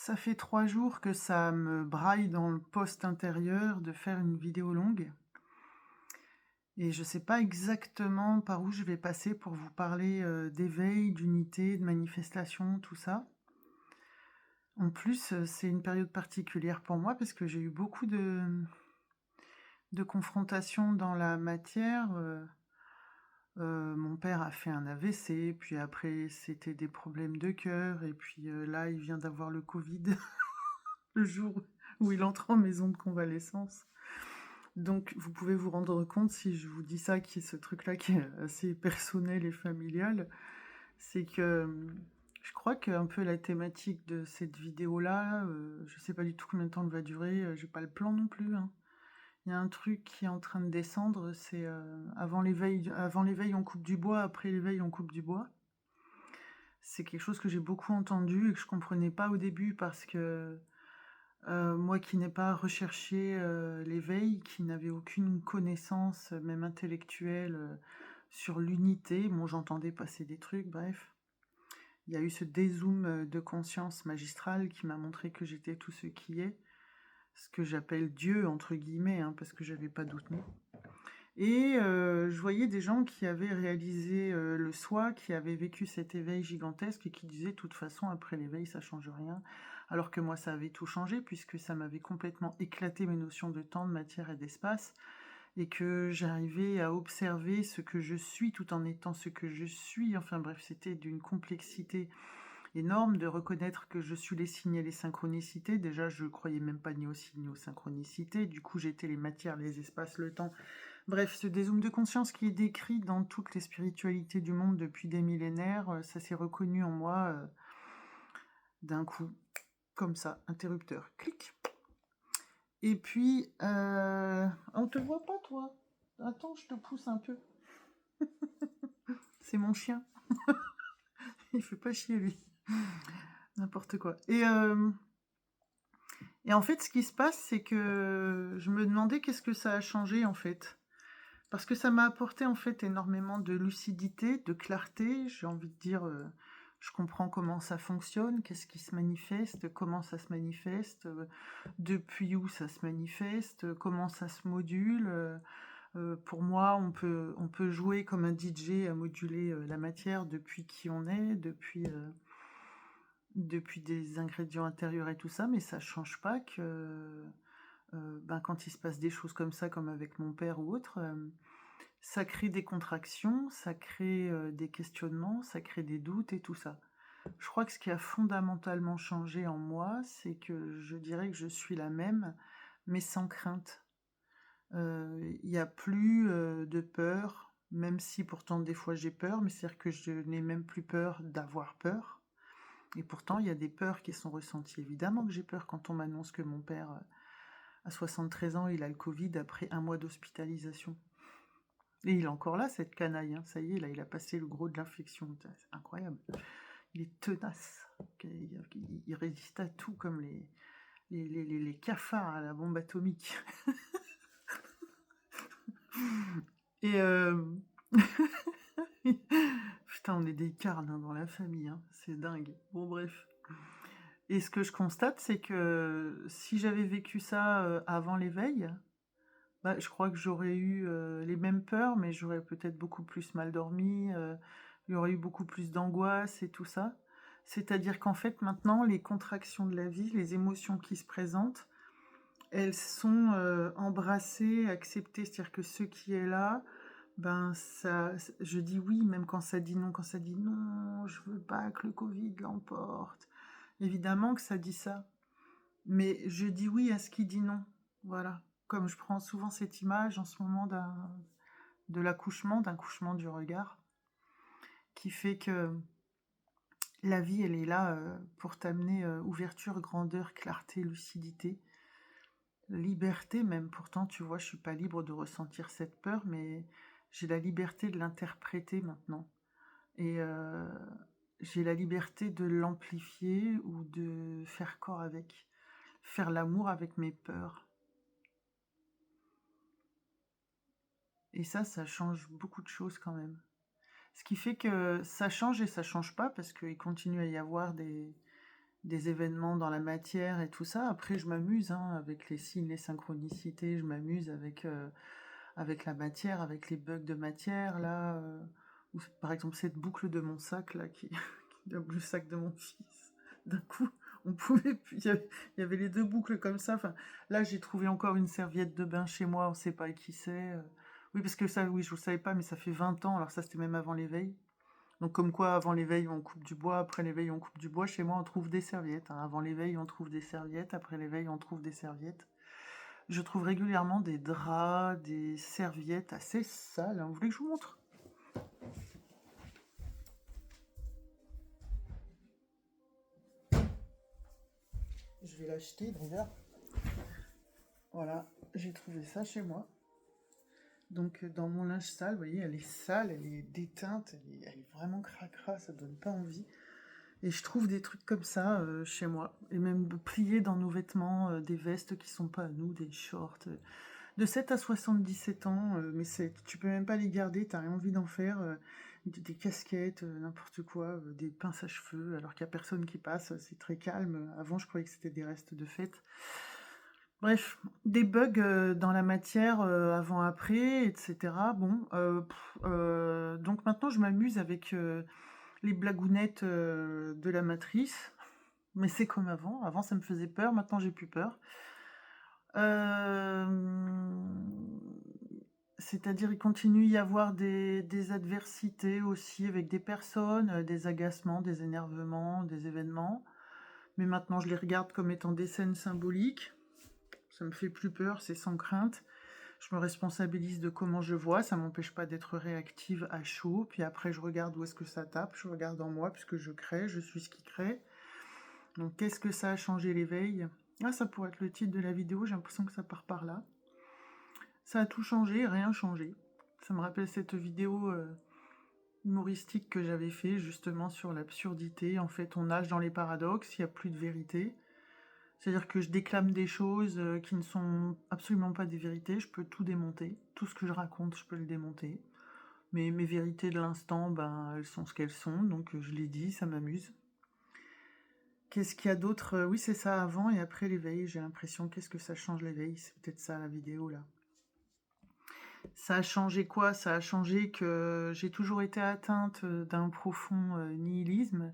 Ça fait 3 jours que ça me braille dans le poste intérieur de faire une vidéo longue et je sais pas exactement par où je vais passer pour vous parler, d'éveil, d'unité, de manifestation, tout ça. En plus, c'est une période particulière pour moi parce que j'ai eu beaucoup de confrontations dans la matière, mon père a fait un AVC, puis après c'était des problèmes de cœur et puis, là il vient d'avoir le covid le jour où il entre en maison de convalescence. Donc vous pouvez vous rendre compte si je vous dis ça, qui est ce truc-là qui est assez personnel et familial, c'est que, je crois qu'un peu la thématique de cette vidéo-là, je sais pas du tout combien de temps elle va durer, j'ai pas le plan non plus, hein. Il y a un truc qui est en train de descendre, c'est, avant l'éveil on coupe du bois, après l'éveil on coupe du bois. C'est quelque chose que j'ai beaucoup entendu et que je comprenais pas au début parce que, moi qui n'ai pas recherché, l'éveil, qui n'avais aucune connaissance, même intellectuelle, sur l'unité, bon j'entendais passer des trucs, bref. Il y a eu ce dézoom, de conscience magistrale qui m'a montré que j'étais tout ce qui est, ce que j'appelle «Dieu» entre guillemets, hein, parce que j'avais pas d'autre mot. Et je voyais des gens qui avaient réalisé, le soi, qui avaient vécu cet éveil gigantesque et qui disaient: «De toute façon, après l'éveil, ça change rien». Alors que moi, ça avait tout changé puisque ça m'avait complètement éclaté mes notions de temps, de matière et d'espace et que j'arrivais à observer ce que je suis tout en étant ce que je suis. Enfin bref, c'était d'une complexité énorme de reconnaître que je suis les signes et les synchronicités. Déjà, je croyais même pas ni aux signes ni aux synchronicités. Du coup, j'étais les matières, les espaces, le temps. Bref, ce dézoom de conscience qui est décrit dans toutes les spiritualités du monde depuis des millénaires, ça s'est reconnu en moi, d'un coup, comme ça, interrupteur, clic. Et puis, on te voit pas toi? Attends, je te pousse un peu. C'est mon chien. Il fait pas chier lui. N'importe quoi. Et en fait, ce qui se passe, c'est que je me demandais qu'est-ce que ça a changé, en fait. Parce que ça m'a apporté, en fait, énormément de lucidité, de clarté. J'ai envie de dire, je comprends comment ça fonctionne, qu'est-ce qui se manifeste, comment ça se manifeste, depuis où ça se manifeste, comment ça se module. Pour moi, on peut jouer comme un DJ à moduler, la matière depuis qui on est, depuis des ingrédients intérieurs et tout ça, mais ça change pas que, ben, quand il se passe des choses comme ça, comme avec mon père ou autre, ça crée des contractions, ça crée, des questionnements, ça crée des doutes et tout ça. Je crois que ce qui a fondamentalement changé en moi, c'est que je dirais que je suis la même, mais sans crainte. Il y a plus, de peur, même si pourtant des fois j'ai peur, mais c'est-à-dire que je n'ai même plus peur d'avoir peur. Et pourtant, il y a des peurs qui sont ressenties. Évidemment que j'ai peur quand on m'annonce que mon père, à 73 ans, il a le Covid après 1 mois d'hospitalisation. Et il est encore là, cette canaille, hein. Ça y est, là, il a passé le gros de l'infection. C'est incroyable. Il est tenace. Il résiste à tout comme les cafards à la bombe atomique. Et putain, on est des carnes, hein, dans la famille, hein. C'est dingue. Bon, bref. Et ce que je constate, c'est que si j'avais vécu ça, avant l'éveil, bah, je crois que j'aurais eu, les mêmes peurs, mais j'aurais peut-être beaucoup plus mal dormi, il y aurait eu beaucoup plus d'angoisse et tout ça. C'est-à-dire qu'en fait, maintenant, les contractions de la vie, les émotions qui se présentent, elles sont, embrassées, acceptées. C'est-à-dire que ce qui est là, ben, ça je dis oui, même quand ça dit non. Quand ça dit: «Non, je veux pas que le covid l'emporte». Évidemment que ça dit ça, mais je dis oui à ce qui dit non, voilà. Comme je prends souvent cette image en ce moment de l'accouchement, d'un couchement du regard, qui fait que la vie, elle est là, pour t'amener, ouverture, grandeur, clarté, lucidité, liberté même. Pourtant, tu vois, je suis pas libre de ressentir cette peur, mais j'ai la liberté de l'interpréter maintenant et j'ai la liberté de l'amplifier ou de faire corps avec, faire l'amour avec mes peurs. Et ça change beaucoup de choses quand même. Ce qui fait que ça change et ça change pas parce qu'il continue à y avoir des événements dans la matière et tout ça. Après, je m'amuse hein, avec les signes, les synchronicités, je m'amuse avec la matière, avec les bugs de matière, là. Ou par exemple, cette boucle de mon sac, là, le sac de mon fils. D'un coup, on pouvait plus. Il y avait les deux boucles comme ça. Enfin, là, j'ai trouvé encore une serviette de bain chez moi, on sait pas qui c'est. Oui, parce que ça, oui, je ne le savais pas, mais ça fait 20 ans. Alors ça, c'était même avant l'éveil. Donc comme quoi, avant l'éveil, on coupe du bois, après l'éveil, on coupe du bois. Chez moi, on trouve des serviettes, hein. Avant l'éveil, on trouve des serviettes, après l'éveil, on trouve des serviettes. Je trouve régulièrement des draps, des serviettes assez sales, hein. Vous voulez que je vous montre? Je vais l'acheter d'ailleurs. Voilà, j'ai trouvé ça chez moi. Donc dans mon linge sale, vous voyez, elle est sale, elle est déteinte, elle est vraiment cracra, ça donne pas envie. Et je trouve des trucs comme ça chez moi. Et même pliés dans nos vêtements, des vestes qui sont pas à nous, des shorts. De 7 à 77 ans, mais tu peux même pas les garder, t'as rien envie d'en faire. Des casquettes, n'importe quoi, des pinces à cheveux, alors qu'il y a personne qui passe, c'est très calme. Avant, je croyais que c'était des restes de fête. Bref, des bugs dans la matière avant-après, etc. Bon, donc maintenant, je m'amuse avec les blagounettes de la matrice. Mais c'est comme avant. Avant, ça me faisait peur. Maintenant, j'ai plus peur. Euh, C'est-à-dire, il continue y avoir des adversités aussi avec des personnes, des agacements, des énervements, des événements. Mais maintenant, je les regarde comme étant des scènes symboliques. Ça me fait plus peur, c'est sans crainte. Je me responsabilise de comment je vois, ça m'empêche pas d'être réactive à chaud. Puis après, je regarde où est-ce que ça tape, je regarde en moi, puisque je crée, je suis ce qui crée. Donc, qu'est-ce que ça a changé l'éveil? Ah, ça pourrait être le titre de la vidéo, j'ai l'impression que ça part par là. Ça a tout changé, rien changé. Ça me rappelle cette vidéo humoristique que j'avais fait justement sur l'absurdité. En fait, on nage dans les paradoxes, il n'y a plus de vérité. C'est-à-dire que je déclame des choses qui ne sont absolument pas des vérités, je peux tout démonter. Tout ce que je raconte, je peux le démonter. Mais mes vérités de l'instant, ben, elles sont ce qu'elles sont, donc je les dis, ça m'amuse. Qu'est-ce qu'il y a d'autre? Oui, c'est ça, avant et après l'éveil, j'ai l'impression. Qu'est-ce que ça change l'éveil? C'est peut-être ça la vidéo, là. Ça a changé quoi? Ça a changé que j'ai toujours été atteinte d'un profond nihilisme,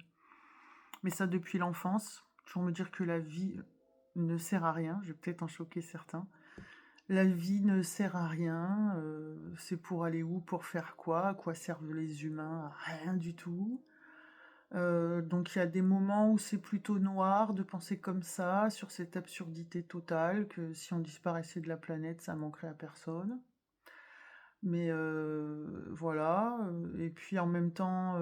mais ça depuis l'enfance. Toujours me dire que la vie ne sert à rien, je vais peut-être en choquer certains. La vie ne sert à rien, c'est pour aller où, pour faire quoi, à quoi servent les humains? À rien du tout. Donc il y a des moments où c'est plutôt noir de penser comme ça, sur cette absurdité totale, que si on disparaissait de la planète, ça manquerait à personne. Mais voilà, et puis en même temps,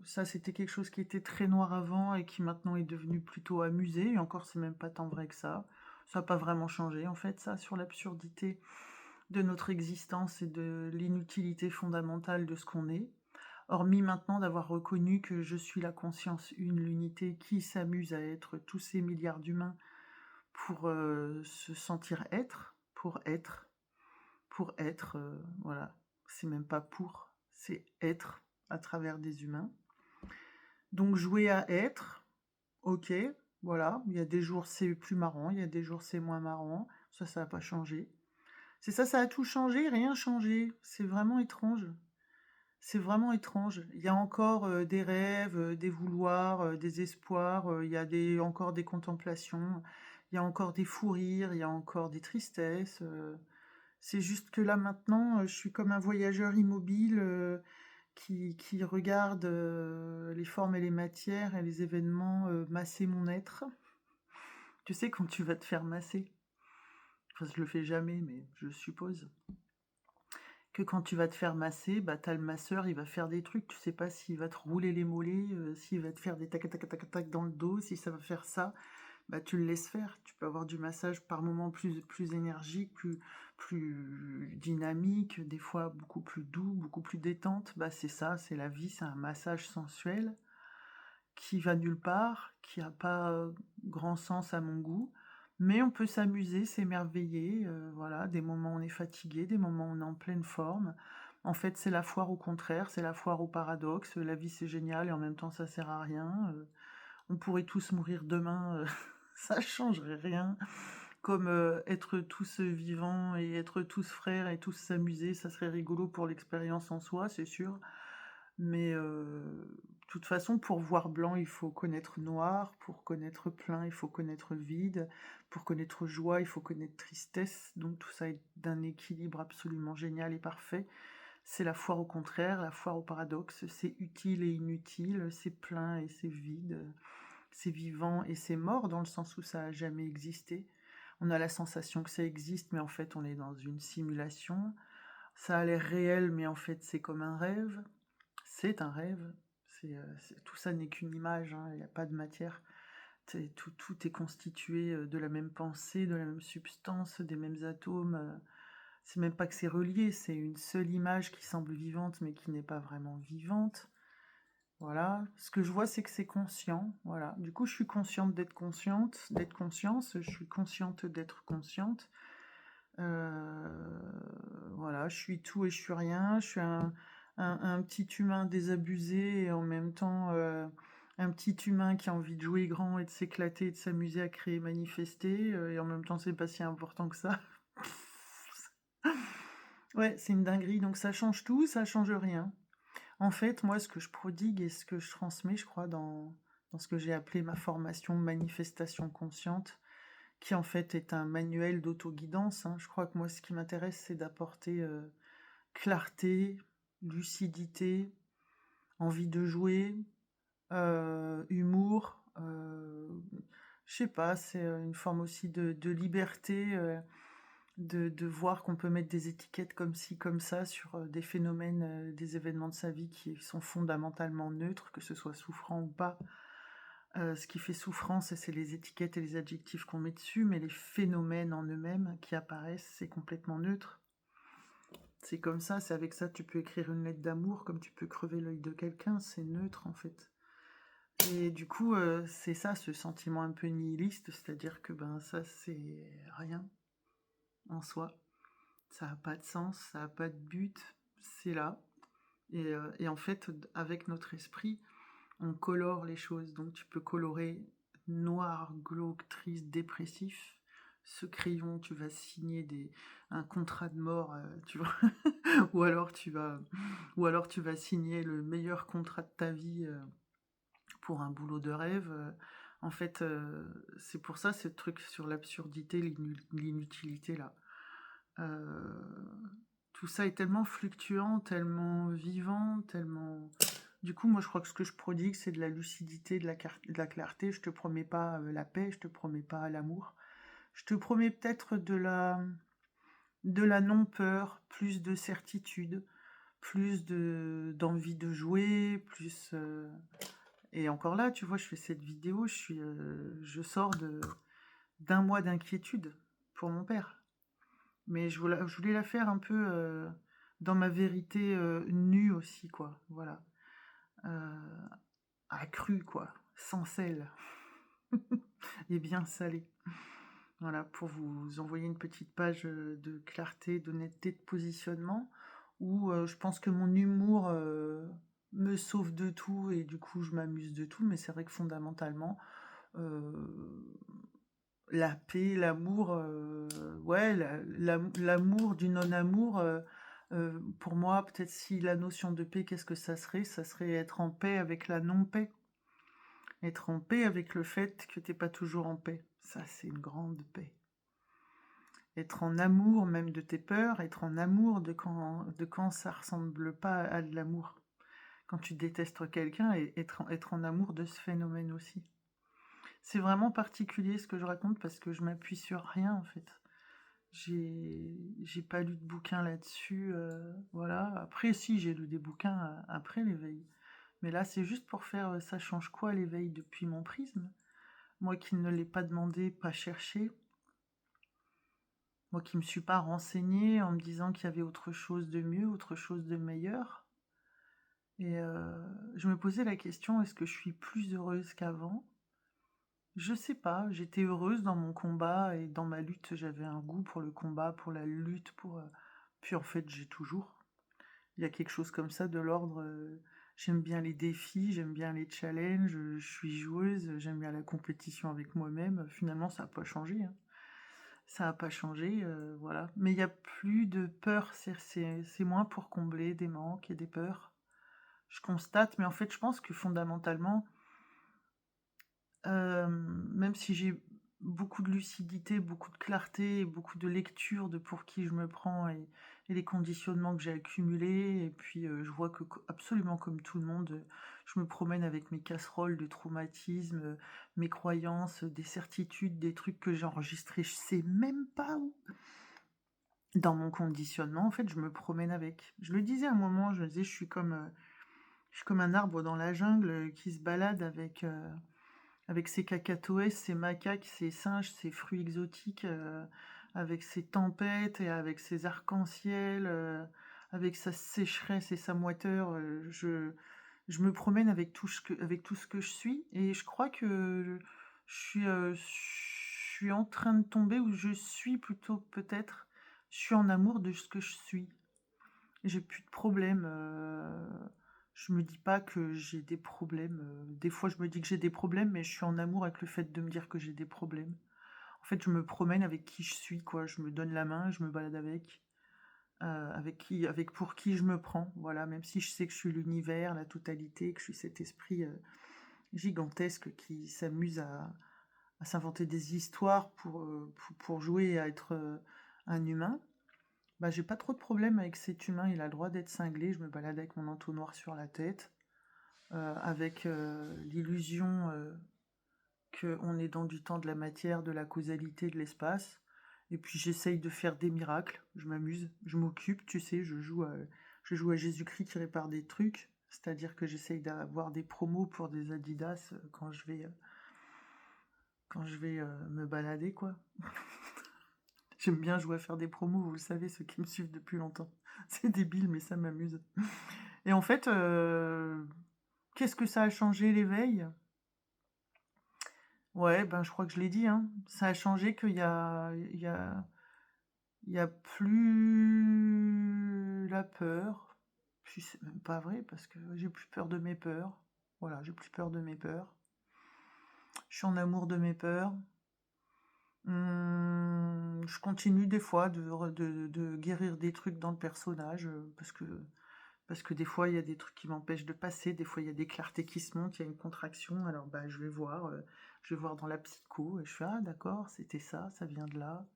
ça c'était quelque chose qui était très noir avant et qui maintenant est devenu plutôt amusé, et encore c'est même pas tant vrai que ça. Ça n'a pas vraiment changé en fait, ça, sur l'absurdité de notre existence et de l'inutilité fondamentale de ce qu'on est. Hormis maintenant d'avoir reconnu que je suis la conscience une, l'unité qui s'amuse à être tous ces milliards d'humains pour se sentir être, pour être, voilà. C'est même pas pour, c'est être à travers des humains. Donc jouer à être, ok, voilà. Il y a des jours c'est plus marrant, il y a des jours c'est moins marrant. Ça n'a pas changé. C'est ça, ça a tout changé, rien changé. C'est vraiment étrange. C'est vraiment étrange. Il y a encore des rêves, des vouloirs, des espoirs, il y a encore des contemplations, il y a encore des fous rires, il y a encore des tristesses. C'est juste que là maintenant, je suis comme un voyageur immobile qui regarde les formes et les matières et les événements masser mon être. Tu sais, quand tu vas te faire masser, enfin je le fais jamais, mais je suppose que quand tu vas te faire masser, bah t'as le masseur, il va faire des trucs, tu sais pas s'il va te rouler les mollets, s'il va te faire des tac tac tac tac dans le dos, si ça va faire ça, bah tu le laisses faire. Tu peux avoir du massage par moments plus énergique, plus dynamique, des fois beaucoup plus doux, beaucoup plus détente. Bah c'est ça, c'est la vie, c'est un massage sensuel qui va nulle part, qui a pas grand sens à mon goût. Mais on peut s'amuser, s'émerveiller, voilà, des moments où on est fatigué, des moments où on est en pleine forme. En fait, c'est la foire au contraire, c'est la foire au paradoxe. La vie, c'est génial et en même temps, ça sert à rien. On pourrait tous mourir demain, ça changerait rien. Comme, être tous, vivants et être tous frères et tous s'amuser, ça serait rigolo pour l'expérience en soi, c'est sûr. Mais, de toute façon, pour voir blanc, il faut connaître noir, pour connaître plein, il faut connaître vide, pour connaître joie, il faut connaître tristesse, donc tout ça est d'un équilibre absolument génial et parfait. C'est la foire au contraire, la foire au paradoxe, c'est utile et inutile, c'est plein et c'est vide, c'est vivant et c'est mort dans le sens où ça a jamais existé. On a la sensation que ça existe, mais en fait, on est dans une simulation. Ça a l'air réel, mais en fait, c'est comme un rêve. C'est un rêve. Tout ça n'est qu'une image, hein, il n'y a pas de matière. Tout est constitué de la même pensée, de la même substance, des mêmes atomes. C'est même pas que c'est relié, c'est une seule image qui semble vivante, mais qui n'est pas vraiment vivante. Voilà. Ce que je vois, c'est que c'est conscient. Voilà. Du coup, je suis consciente d'être consciente, d'être conscience. Je suis consciente d'être consciente. Voilà, je suis tout et je suis rien. Je suis un petit humain désabusé et en même temps un petit humain qui a envie de jouer grand et de s'éclater, de s'amuser à créer, manifester. Et en même temps, c'est pas si important que ça. Ouais, c'est une dinguerie. Donc ça change tout, ça change rien. En fait, moi, ce que je prodigue et ce que je transmets, je crois, dans ce que j'ai appelé ma formation manifestation consciente, qui en fait est un manuel d'autoguidance, hein. Je crois que moi, ce qui m'intéresse, c'est d'apporter clarté, lucidité, envie de jouer, humour. Je sais pas, c'est une forme aussi de liberté, de voir qu'on peut mettre des étiquettes comme ci, comme ça sur des phénomènes, des événements de sa vie qui sont fondamentalement neutres, que ce soit souffrant ou pas. Ce qui fait souffrance, c'est les étiquettes et les adjectifs qu'on met dessus, mais les phénomènes en eux-mêmes qui apparaissent, c'est complètement neutre. C'est comme ça, c'est avec ça tu peux écrire une lettre d'amour, comme tu peux crever l'œil de quelqu'un, c'est neutre en fait. Et du coup, c'est ça, ce sentiment un peu nihiliste, c'est-à-dire que ben ça c'est rien en soi. Ça n'a pas de sens, ça n'a pas de but, c'est là. Et en fait, avec notre esprit, on colore les choses. Donc tu peux colorer noir, glauque, triste, dépressif. Ce crayon, tu vas signer un contrat de mort, tu vois. ou alors tu vas signer le meilleur contrat de ta vie pour un boulot de rêve. En fait, c'est pour ça ce truc sur l'absurdité, l'inutilité là. Euh, Tout ça est tellement fluctuant, tellement vivant, tellement... Du coup, moi, je crois que ce que je prodigue, c'est de la lucidité, de la clarté. Je te promets pas la paix, je te promets pas l'amour. Je te promets peut-être de la non-peur, plus de certitude, plus d'envie de jouer, plus... Et encore là, tu vois, je fais cette vidéo, je sors d'un mois d'inquiétude pour mon père. Mais je voulais la faire un peu dans ma vérité nue aussi, quoi. Voilà. Euh, Accrue, quoi. Sans sel. Et bien salé. Voilà, pour vous envoyer une petite page de clarté, d'honnêteté, de positionnement, où je pense que mon humour me sauve de tout et du coup je m'amuse de tout, mais c'est vrai que fondamentalement, euh, la paix, l'amour, ouais, l'amour du non-amour, pour moi, peut-être si la notion de paix, qu'est-ce que ça serait? Ça serait être en paix avec la non-paix. Être en paix avec le fait que t'es pas toujours en paix. Ça, c'est une grande paix. Être en amour même de tes peurs, être en amour de quand ça ressemble pas à de l'amour. Quand tu détestes quelqu'un, et être en amour de ce phénomène aussi. C'est vraiment particulier ce que je raconte parce que je m'appuie sur rien en fait. J'ai pas lu de bouquin là-dessus, voilà. Après, si, j'ai lu des bouquins après l'éveil. Mais là, c'est juste pour faire ça change quoi l'éveil depuis mon prisme. Moi qui ne l'ai pas demandé, pas cherché. Moi qui me suis pas renseignée en me disant qu'il y avait autre chose de mieux, autre chose de meilleur. Et je me posais la question, est-ce que je suis plus heureuse qu'avant? Je sais pas, j'étais heureuse dans mon combat et dans ma lutte, j'avais un goût pour le combat, pour la lutte, pour... Puis en fait, j'ai toujours. Il y a quelque chose comme ça de l'ordre J'aime bien les défis, j'aime bien les challenges, je suis joueuse, j'aime bien la compétition avec moi-même. Finalement, ça a pas changé, hein. Ça a pas changé, voilà. Mais il y a plus de peur, c'est moins pour combler des manques et des peurs. Je constate, mais en fait, je pense que fondamentalement, même si j'ai beaucoup de lucidité, beaucoup de clarté et beaucoup de lecture de pour qui je me prends et les conditionnements que j'ai accumulés et puis, je vois que co absolument comme tout le monde, je me promène avec mes casseroles de traumatismes, mes croyances, des certitudes, des trucs que j'ai enregistrés je sais même pas où. Dans mon conditionnement, en fait, je me promène avec. Je le disais à un moment, je me disais: je suis comme un arbre dans la jungle, qui se balade avec ses cacatoès, ses macaques, ses singes, ses fruits exotiques, avec ses tempêtes et avec ses arcs-en-ciel, avec sa sécheresse et sa moiteur, je me promène avec tout ce que je suis et je crois que je suis en train de tomber ou je suis plutôt peut-être, je suis en amour de ce que je suis. J'ai plus de problèmes, je me dis pas que j'ai des problèmes, des fois je me dis que j'ai des problèmes, mais je suis en amour avec le fait de me dire que j'ai des problèmes. En fait, je me promène avec qui je suis, quoi, je me donne la main, je me balade avec pour qui je me prends, voilà, même si je sais que je suis l'univers, la totalité, que je suis cet esprit, gigantesque qui s'amuse à s'inventer des histoires pour jouer à être, un humain. Bah, j'ai pas trop de problème avec cet humain, il a le droit d'être cinglé, je me balade avec mon entonnoir sur la tête, avec, l'illusion, qu'on est dans du temps, de la matière, de la causalité, de l'espace et puis j'essaye de faire des miracles, je m'amuse, je m'occupe, tu sais, je joue à Jésus-Christ qui répare des trucs, c'est-à-dire que j'essaye d'avoir des promos pour des Adidas, quand je vais, me balader, quoi. J'aime bien jouer à faire des promos, vous le savez, ceux qui me suivent depuis longtemps. C'est débile, mais ça m'amuse. Et en fait, qu'est-ce que ça a changé l'éveil? Ouais, ben, je crois que je l'ai dit, hein. Ça a changé il y a plus la peur. Puis c'est même pas vrai parce que j'ai plus peur de mes peurs. Voilà, j'ai plus peur de mes peurs. Je suis en amour de mes peurs. Je continue des fois de guérir des trucs dans le personnage, parce que des fois, il y a des trucs qui m'empêchent de passer, des fois, il y a des clartés qui se montent, il y a une contraction, alors bah, je vais voir dans la psycho et je fais: «Ah d'accord, c'était ça, ça vient de là.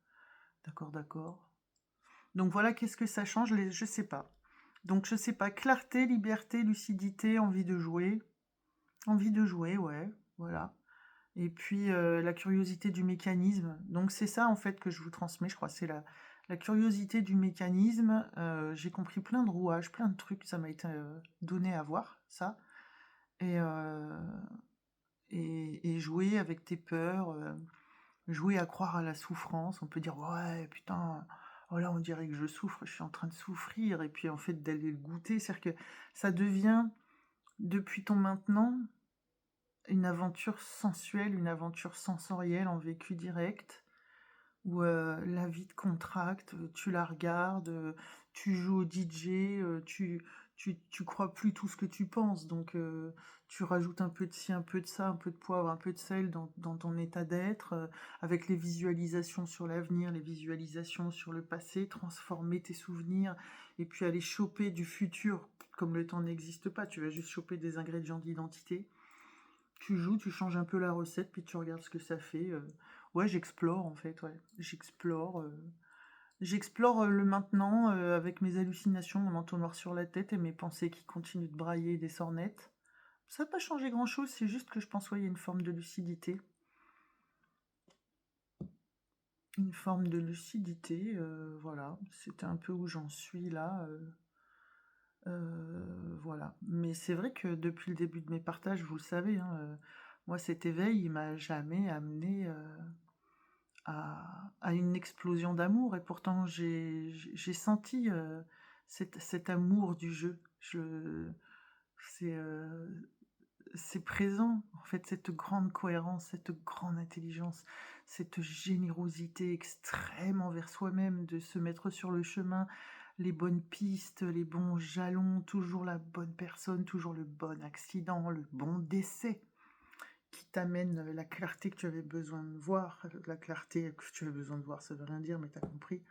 D'accord, d'accord». Donc voilà, qu'est-ce que ça change? Les Je sais pas. Donc je sais pas, clarté, liberté, lucidité, envie de jouer, ouais, voilà. Et puis, la curiosité du mécanisme. Donc c'est ça, en fait, que je vous transmets, je crois, c'est la curiosité du mécanisme. J'ai compris plein de rouages, plein de trucs, ça m'a été, donné à voir, ça. Et jouer avec tes peurs, jouer à croire à la souffrance. On peut dire: «Ouais, putain, oh là, on dirait que je souffre, je suis en train de souffrir» et puis, en fait, d'aller le goûter. C'est-à-dire que ça devient, depuis ton maintenant, une aventure sensuelle, une aventure sensorielle en vécu direct où, la vie te contracte, tu la regardes, tu joues au DJ, tu crois plus tout ce que tu penses donc tu rajoutes un peu de ci, un peu de ça, un peu de poivre, un peu de sel dans ton état d'être, avec les visualisations sur l'avenir, les visualisations sur le passé, transformer tes souvenirs et puis aller choper du futur. Comme le temps n'existe pas, tu vas juste choper des ingrédients d'identité. Tu joues, tu changes un peu la recette, puis tu regardes ce que ça fait, ouais, j'explore, en fait, ouais. J'explore, le maintenant, avec mes hallucinations, mon entonnoir sur la tête et mes pensées qui continuent de brailler des sornettes. Ça a pas changé grand-chose, c'est juste que je pense, ouais, il y a une forme de lucidité. Une forme de lucidité, voilà. C'était un peu où j'en suis là, voilà. Mais c'est vrai que depuis le début de mes partages, vous le savez, hein, moi cet éveil, il m'a jamais amené à une explosion d'amour et pourtant j'ai senti, cet amour du jeu. C'est, c'est présent, en fait, cette grande cohérence, cette grande intelligence, cette générosité extrême envers soi-même, de se mettre sur le chemin, les bonnes pistes, les bons jalons, toujours la bonne personne, toujours le bon accident, le bon décès qui t'amène la clarté que tu avais besoin de voir. La clarté que tu avais besoin de voir, ça veut rien dire, mais t'as compris.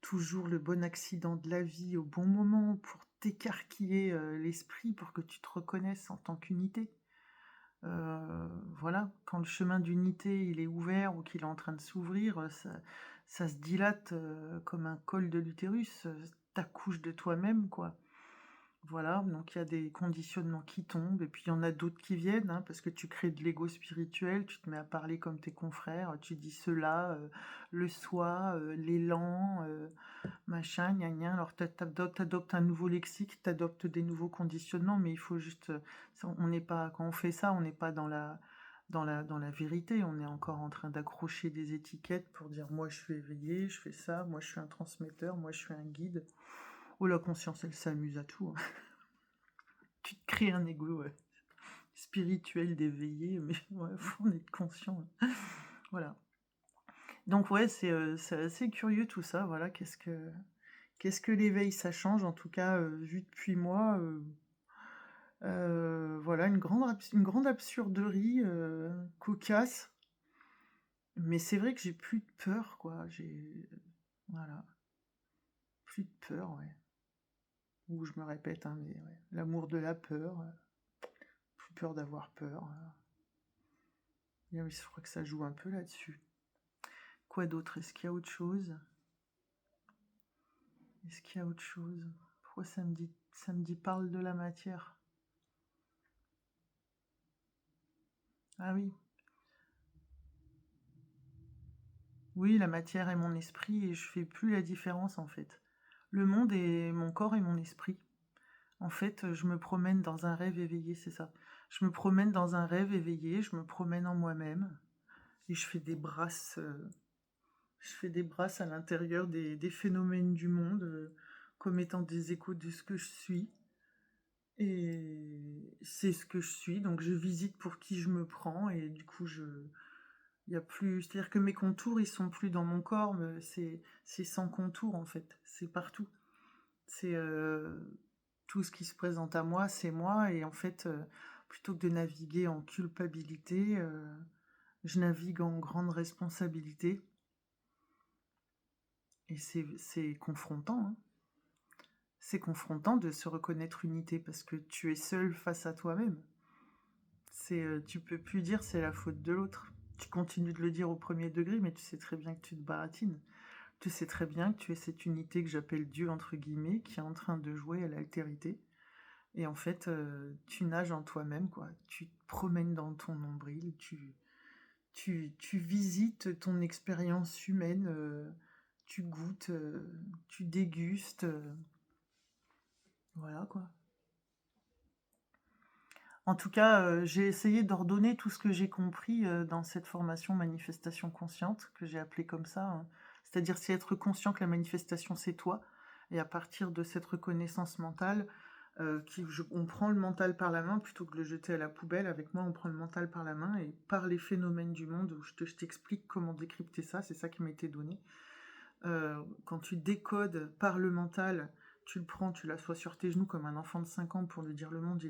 Toujours le bon accident de la vie au bon moment pour t'écarquiller l'esprit, pour que tu te reconnaisses en tant qu'unité. Voilà, quand le chemin d'unité il est ouvert ou qu'il est en train de s'ouvrir, ça se dilate comme un col de l'utérus, t'accouches de toi-même, quoi. Voilà, donc il y a des conditionnements qui tombent, et puis il y en a d'autres qui viennent, hein, parce que tu crées de l'ego spirituel, tu te mets à parler comme tes confrères, tu dis cela, le soi, l'élan, machin, gna gna. Alors t'adoptes un nouveau lexique, t'adoptes des nouveaux conditionnements, mais il faut juste, on n'est pas, quand on fait ça, on n'est pas dans la vérité, on est encore en train d'accrocher des étiquettes pour dire moi je suis éveillé, je fais ça, moi je suis un transmetteur, moi je suis un guide. Oh, la conscience, elle s'amuse à tout, hein. Tu te crées un ego spirituel d'éveillé, mais ouais, faut en être conscient, hein. Voilà. Donc ouais, c'est assez curieux tout ça, voilà, qu'est-ce que l'éveil ça change, en tout cas, vu depuis moi, voilà, une grande absurderie, cocasse, mais c'est vrai que j'ai plus de peur, quoi, voilà, plus de peur, ouais. Ou je me répète, hein, mais ouais, l'amour de la peur, plus peur d'avoir peur, et oui, je crois que ça joue un peu là-dessus. Quoi d'autre? Est-ce qu'il y a autre chose? Est-ce qu'il y a autre chose? Pourquoi ça me dit parle de la matière? Ah oui, oui, la matière est mon esprit et je fais plus la différence en fait. Le monde est mon corps et mon esprit. En fait, je me promène dans un rêve éveillé, c'est ça. Je me promène dans un rêve éveillé, je me promène en moi-même et je fais des brasses à l'intérieur des phénomènes du monde, comme étant des échos de ce que je suis. Et c'est ce que je suis, donc je visite pour qui je me prends, et du coup, il y a plus, c'est-à-dire que mes contours, ils sont plus dans mon corps, mais c'est sans contour en fait, c'est partout. C'est tout ce qui se présente à moi, c'est moi, et en fait, plutôt que de naviguer en culpabilité, je navigue en grande responsabilité, et c'est confrontant, hein. C'est confrontant de se reconnaître unité parce que tu es seul face à toi-même. Tu peux plus dire c'est la faute de l'autre. Tu continues de le dire au premier degré, mais tu sais très bien que tu te baratines. Tu sais très bien que tu es cette unité que j'appelle Dieu, entre guillemets, qui est en train de jouer à l'altérité. Et en fait, tu nages en toi-même, quoi. Tu te promènes dans ton nombril, tu visites ton expérience humaine, tu goûtes, tu dégustes, voilà, quoi. En tout cas, j'ai essayé d'ordonner tout ce que j'ai compris, dans cette formation manifestation consciente, que j'ai appelée comme ça, hein. C'est-à-dire, c'est être conscient que la manifestation, c'est toi, et à partir de cette reconnaissance mentale, on prend le mental par la main plutôt que de le jeter à la poubelle. Avec moi, on prend le mental par la main et par les phénomènes du monde, où je t'explique comment décrypter ça, c'est ça qui m'a été donné. Quand tu décodes par le mental, tu le prends, tu l'assois sur tes genoux comme un enfant de 5 ans pour lui dire le monde,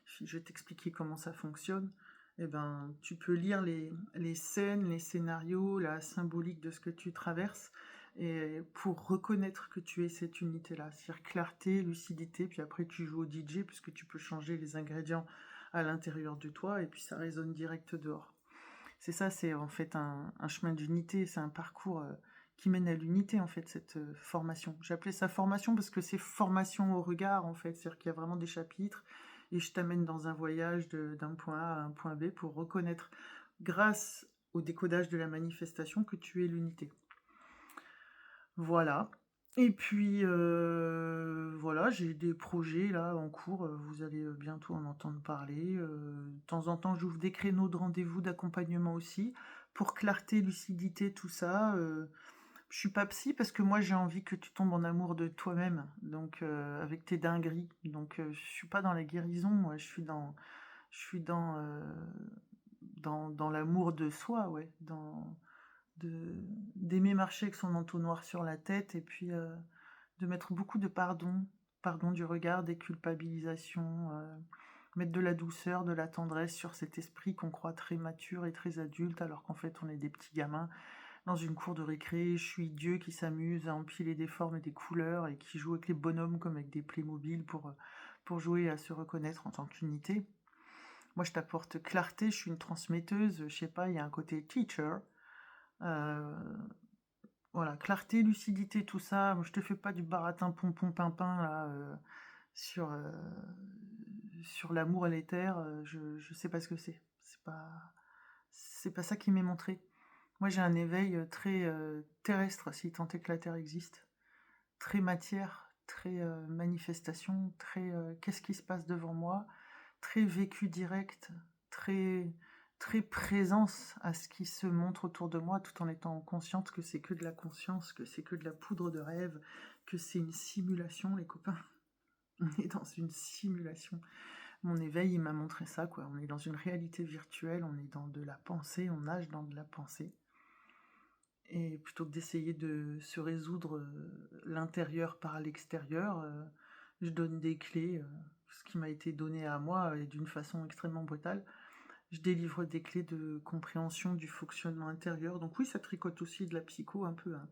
je vais t'expliquer comment ça fonctionne. Et ben, tu peux lire les scènes, les scénarios, la symbolique de ce que tu traverses, et pour reconnaître que tu es cette unité-là, c'est-à-dire clarté, lucidité, puis après tu joues au DJ puisque tu peux changer les ingrédients à l'intérieur de toi et puis ça résonne direct dehors. C'est ça, c'est en fait un chemin d'unité, c'est un parcours qui mène à l'unité, en fait, cette formation. J'ai appelé ça formation parce que c'est formation au regard, en fait, c'est-à-dire qu'il y a vraiment des chapitres, et je t'amène dans un voyage d'un point A à un point B pour reconnaître, grâce au décodage de la manifestation, que tu es l'unité. Voilà. Et puis, voilà, j'ai des projets là en cours, vous allez bientôt en entendre parler. De temps en temps, j'ouvre des créneaux de rendez-vous, d'accompagnement aussi, pour clarté, lucidité, tout ça. Je suis pas psy parce que moi j'ai envie que tu tombes en amour de toi-même, donc avec tes dingueries. Donc je suis pas dans la guérison, moi je suis dans l'amour de soi, ouais, d'aimer marcher avec son entonnoir sur la tête, et puis de mettre beaucoup de pardon, pardon du regard, déculpabilisation, mettre de la douceur, de la tendresse sur cet esprit qu'on croit très mature et très adulte, alors qu'en fait on est des petits gamins dans une cour de récré. Je suis Dieu qui s'amuse à empiler des formes et des couleurs et qui joue avec les bonhommes comme avec des Playmobil pour jouer à se reconnaître en tant qu'unité. Moi, je t'apporte clarté, je suis une transmetteuse, je sais pas, il y a un côté teacher. Euh, voilà, clarté, lucidité, tout ça. Moi, je te fais pas du baratin pompon pimpin là sur sur l'amour et l'éther. Je sais pas ce que c'est. C'est pas ça qui m'est montré. Moi, j'ai un éveil très terrestre, si tant est que la Terre existe, très matière, très manifestation, très qu'est-ce qui se passe devant moi, très vécu direct, très très présence à ce qui se montre autour de moi, tout en étant consciente que c'est que de la conscience, que c'est que de la poudre de rêve, que c'est une simulation, les copains. On est dans une simulation. Mon éveil, il m'a montré ça, quoi. On est dans une réalité virtuelle, on est dans de la pensée, on nage dans de la pensée. Et plutôt que d'essayer de se résoudre l'intérieur par l'extérieur, je donne des clés, ce qui m'a été donné à moi et d'une façon extrêmement brutale. Je délivre des clés de compréhension du fonctionnement intérieur. Donc oui, ça tricote aussi de la psycho un peu, hein.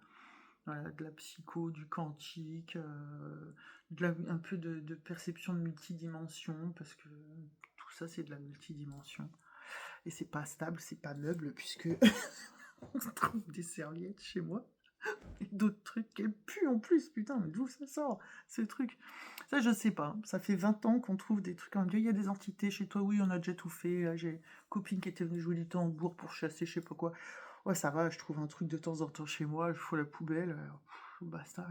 Voilà, de la psycho, du quantique, un peu de perception de multidimension, parce que tout ça c'est de la multidimension. Et c'est pas stable, c'est pas meuble, puisque on trouve des serviettes chez moi. Et d'autres trucs qu'elle pue en plus, putain, mais d'où ça sort, ce truc? Ça, je sais pas. Ça fait 20 ans qu'on trouve des trucs. Il y a des entités chez toi, oui, on a déjà tout fait. J'ai une copine qui était venue jouer du tambour pour chasser, je sais pas quoi. Ouais, ça va, je trouve un truc de temps en temps chez moi, je fous la poubelle. Basta.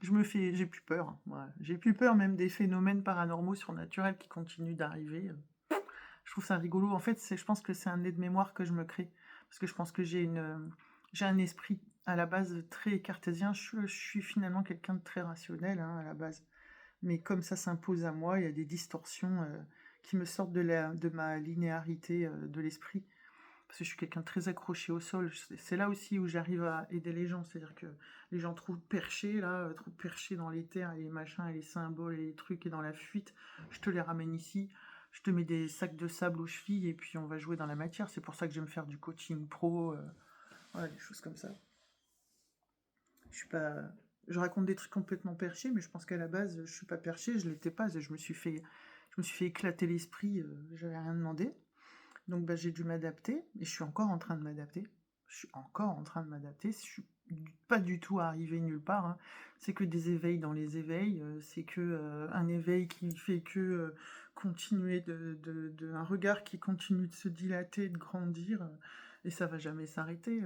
J'ai plus peur, hein. Ouais. J'ai plus peur même des phénomènes paranormaux surnaturels qui continuent d'arriver. Je trouve ça rigolo. En fait, je pense que c'est un aide-mémoire que je me crée. Parce que je pense que j'ai un esprit à la base très cartésien. Je suis finalement quelqu'un de très rationnel, hein, à la base. Mais comme ça s'impose à moi, il y a des distorsions qui me sortent de ma linéarité de l'esprit. Parce que je suis quelqu'un de très accroché au sol. C'est là aussi où j'arrive à aider les gens. C'est-à-dire que les gens trop perchés, là, trop perchés dans les terres et les machins et les symboles et les trucs et dans la fuite, je te les ramène ici. Je te mets des sacs de sable aux chevilles et puis on va jouer dans la matière. C'est pour ça que j'aime faire du coaching pro, voilà, des choses comme ça. Je suis pas, je raconte des trucs complètement perchés, mais je pense qu'à la base, je suis pas perché, je l'étais pas. Je me suis fait éclater l'esprit. J'avais rien demandé. Donc bah, j'ai dû m'adapter, et je suis encore en train de m'adapter. Je suis encore en train de m'adapter. Je suis pas du tout arrivé nulle part, hein. C'est que des éveils dans les éveils. C'est que un éveil qui fait que continuer un regard qui continue de se dilater, de grandir. Et ça va jamais s'arrêter.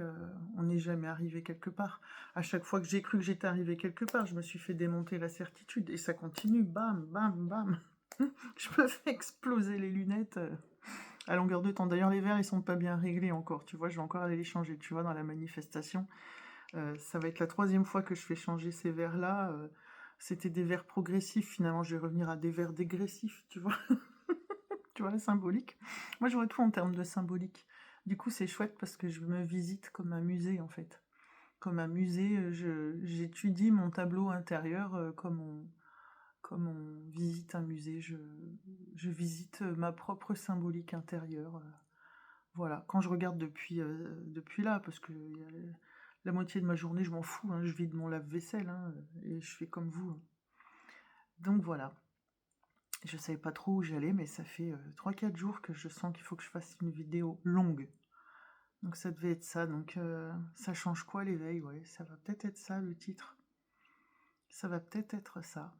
On n'est jamais arrivé quelque part. À chaque fois que j'ai cru que j'étais arrivé quelque part, je me suis fait démonter la certitude. Et ça continue. Bam, bam, bam. Je me fais exploser les lunettes. À longueur de temps. D'ailleurs, les verres, ils sont pas bien réglés encore. Tu vois, je vais encore aller les changer. Tu vois, dans la manifestation, ça va être la 3e fois que je fais changer ces verres-là. C'était des verres progressifs. Finalement, je vais revenir à des verres dégressifs. Tu vois, tu vois la symbolique. Moi, je vois tout en termes de symbolique. Du coup, c'est chouette parce que je me visite comme un musée, en fait. Comme un musée, j'étudie mon tableau intérieur comme on visite un musée. Je visite ma propre symbolique intérieure. Voilà, quand je regarde depuis là, parce que la moitié de ma journée, je m'en fous, hein, je vide mon lave-vaisselle, hein, et je fais comme vous, hein. Donc voilà, je savais pas trop où j'allais, mais ça fait 3-4 jours que je sens qu'il faut que je fasse une vidéo longue. Donc ça devait être ça, donc ça change quoi l'éveil? Ouais, ça va peut-être être ça le titre. Ça va peut-être être ça.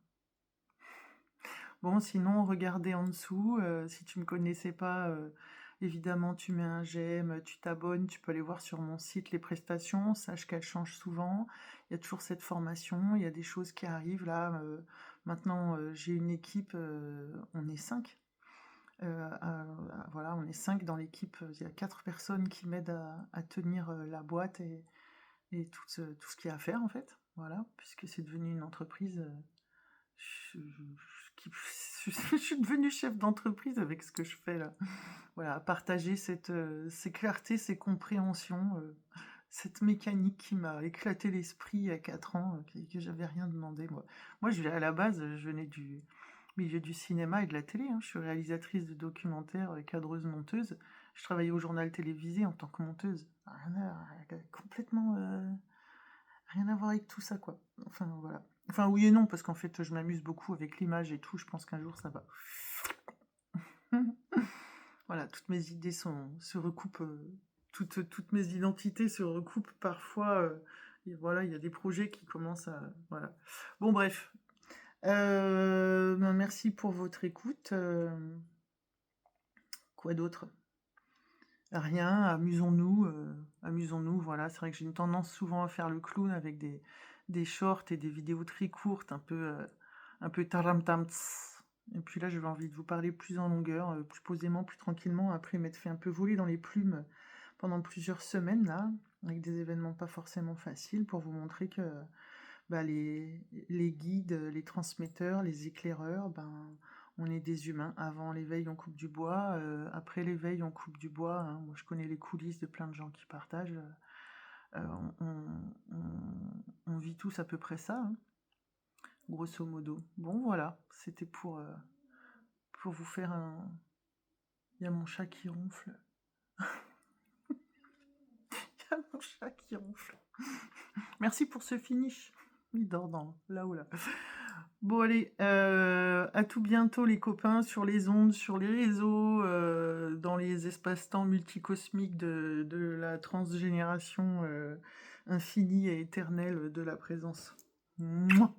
Bon, sinon, regardez en dessous. Si tu me connaissais pas, évidemment, tu mets un j'aime, tu t'abonnes. Tu peux aller voir sur mon site les prestations. Sache qu'elles changent souvent. Il y a toujours cette formation. Il y a des choses qui arrivent là. Maintenant, j'ai une équipe. On est 5. Voilà, on est 5 dans l'équipe. Il y a 4 personnes qui m'aident à tenir la boîte et tout ce qu'il y a à faire en fait. Voilà, puisque c'est devenu une entreprise. Je, je suis devenue chef d'entreprise avec ce que je fais là. Voilà, partager ces clartés, ces compréhensions cette mécanique qui m'a éclaté l'esprit à 4 ans, que j'avais rien demandé, moi. Moi, à la base, je venais du milieu du cinéma et de la télé, hein. Je suis réalisatrice de documentaires, cadreuse, monteuse. Je travaillais au journal télévisé en tant que monteuse. Complètement rien à voir avec tout ça, quoi. Enfin, voilà. Enfin, oui et non, parce qu'en fait, je m'amuse beaucoup avec l'image et tout. Je pense qu'un jour, ça va. Voilà, toutes mes idées se recoupent, toutes mes identités se recoupent parfois. Et voilà, il y a des projets qui commencent à. Voilà. Bon, bref. Ben, merci pour votre écoute. Quoi d'autre? Rien, amusons-nous, voilà. C'est vrai que j'ai une tendance souvent à faire le clown avec des shorts et des vidéos très courtes, un peu taram-tam. Tss. Et puis là, j'avais envie de vous parler plus en longueur, plus posément, plus tranquillement, après m'être fait un peu voler dans les plumes pendant plusieurs semaines, là, avec des événements pas forcément faciles, pour vous montrer que bah, les guides, les transmetteurs, les éclaireurs, ben, on est des humains. Avant l'éveil, on coupe du bois. Après l'éveil, on coupe du bois, hein. Moi, je connais les coulisses de plein de gens qui partagent. On vit tous à peu près ça, hein, grosso modo. Bon, voilà, c'était pour vous faire un... Il y a mon chat qui ronfle. Il y a mon chat qui ronfle. Merci pour ce finish. Il dort là-haut, là. Bon, allez, à tout bientôt, les copains, sur les ondes, sur les réseaux, dans les espaces-temps multicosmiques de la transgénération infinie et éternelle de la présence. Mouah.